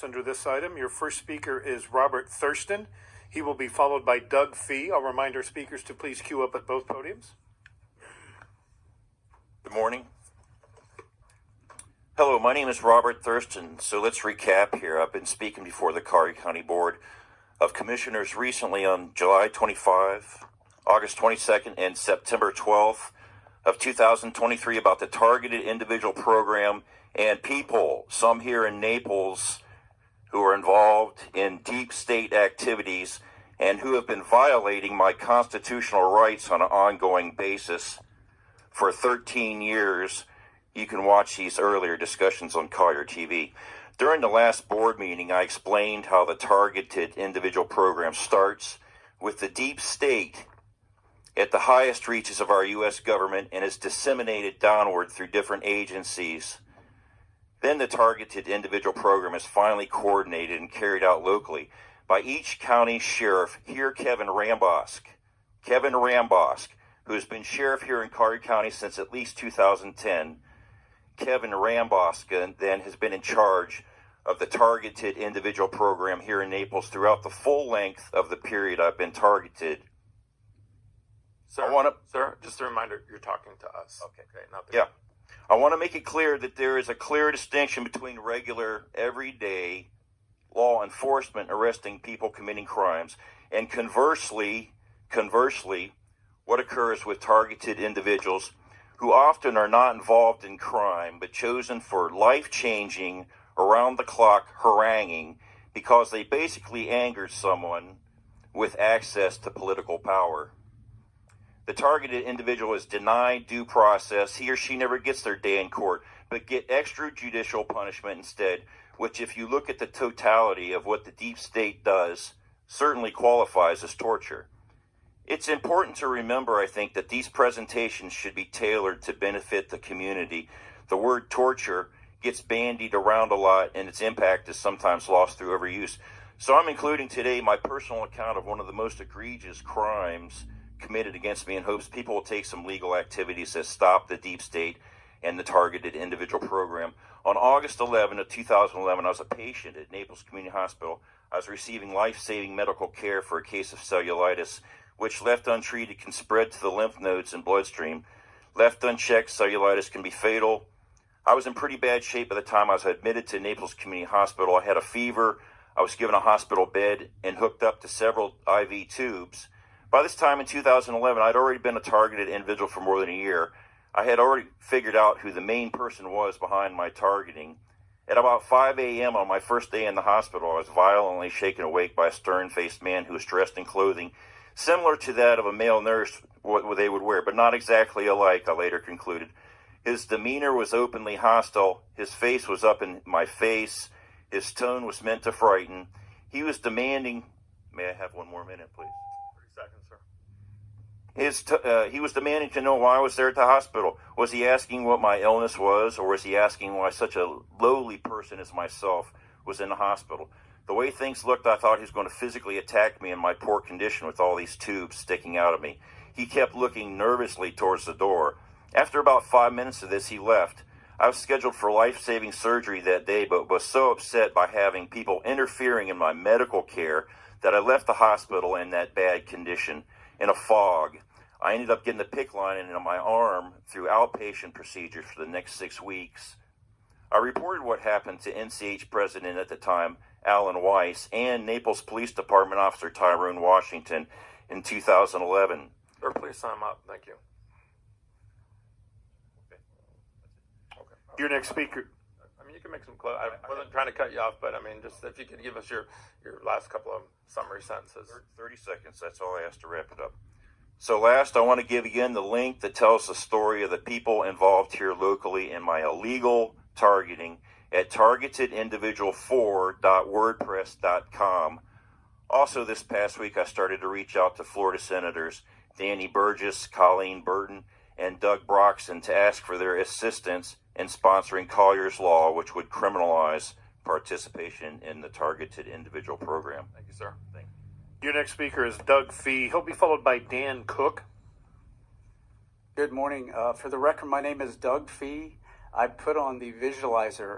Under this item, your first speaker is Robert Thurston. He will be followed by Doug Fee. I'll remind our speakers to please queue up at both podiums. Good morning. Hello, my name is Robert Thurston. So let's recap here. I've been speaking before the Collier County Board of Commissioners recently on July 25, August 22nd, and September 12th of 2023 about the targeted individual program and people, some here in Naples, who are involved in deep state activities and who have been violating my constitutional rights on an ongoing basis for 13 years. You can watch these earlier discussions on Collier TV. During the last board meeting, I explained how the targeted individual program starts with the deep state at the highest reaches of our U.S. government and is disseminated downward through different agencies. Then the targeted individual program is finally coordinated and carried out locally by each county sheriff. Here, Kevin Rambosk, who has been sheriff here in Collier County since at least 2010. Kevin Rambosk then has been in charge of the targeted individual program here in Naples throughout the full length of the period I've been targeted. Sir, just a reminder, you're talking to us. Okay, not the yeah. I want to make it clear that there is a clear distinction between regular, everyday law enforcement arresting people committing crimes and conversely, what occurs with targeted individuals who often are not involved in crime but chosen for life-changing, around-the-clock haranguing because they basically angered someone with access to political power. The targeted individual is denied due process. He or she never gets their day in court, but get extrajudicial punishment instead, which, if you look at the totality of what the deep state does, certainly qualifies as torture. It's important to remember, I think, that these presentations should be tailored to benefit the community. The word torture gets bandied around a lot, and its impact is sometimes lost through overuse. So I'm including today my personal account of one of the most egregious crimes committed against me in hopes people will take some legal activities that stop the deep state and the targeted individual program. On August 11 of 2011, I was a patient at Naples Community Hospital. I was receiving life-saving medical care for a case of cellulitis, which left untreated can spread to the lymph nodes and bloodstream. Left unchecked, cellulitis can be fatal. I was in pretty bad shape by the time I was admitted to Naples Community Hospital. I had a fever. I was given a hospital bed and hooked up to several IV tubes. By this time in 2011, I'd already been a targeted individual for more than a year. I had already figured out who the main person was behind my targeting. At about 5 a.m. on my first day in the hospital, I was violently shaken awake by a stern-faced man who was dressed in clothing similar to that of a male nurse, what they would wear, but not exactly alike, I later concluded. His demeanor was openly hostile. His face was up in my face. His tone was meant to frighten. He was demanding... May I have 1 more minute, please? He was demanding to know why I was there at the hospital. Was he asking what my illness was, or was he asking why such a lowly person as myself was in the hospital? The way things looked, I thought he was going to physically attack me in my poor condition with all these tubes sticking out of me. He kept looking nervously towards the door. After about 5 minutes of this, he left. I was scheduled for life-saving surgery that day, but was so upset by having people interfering in my medical care that I left the hospital in that bad condition, in a fog. I ended up getting the PICC line into my arm through outpatient procedures for the next 6 weeks. I reported what happened to NCH president at the time, Alan Weiss, and Naples Police Department officer Tyrone Washington in 2011. Sir, please sum up. Thank you. Okay. Your next speaker. I mean, you can make some close. I wasn't trying to cut you off, but I mean, just if you could give us your last couple of summary sentences. 30 seconds. That's all I asked to wrap it up. So last, I want to give again the link that tells the story of the people involved here locally in my illegal targeting at targetedindividual4.wordpress.com. Also, this past week, I started to reach out to Florida Senators Danny Burgess, Colleen Burton, and Doug Broxton to ask for their assistance in sponsoring Collier's Law, which would criminalize participation in the targeted individual program. Thank you, sir. Thank you. Your next speaker is Doug Fee. He'll be followed by Dan Cook. Good morning. For the record, my name is Doug Fee. I put on the visualizer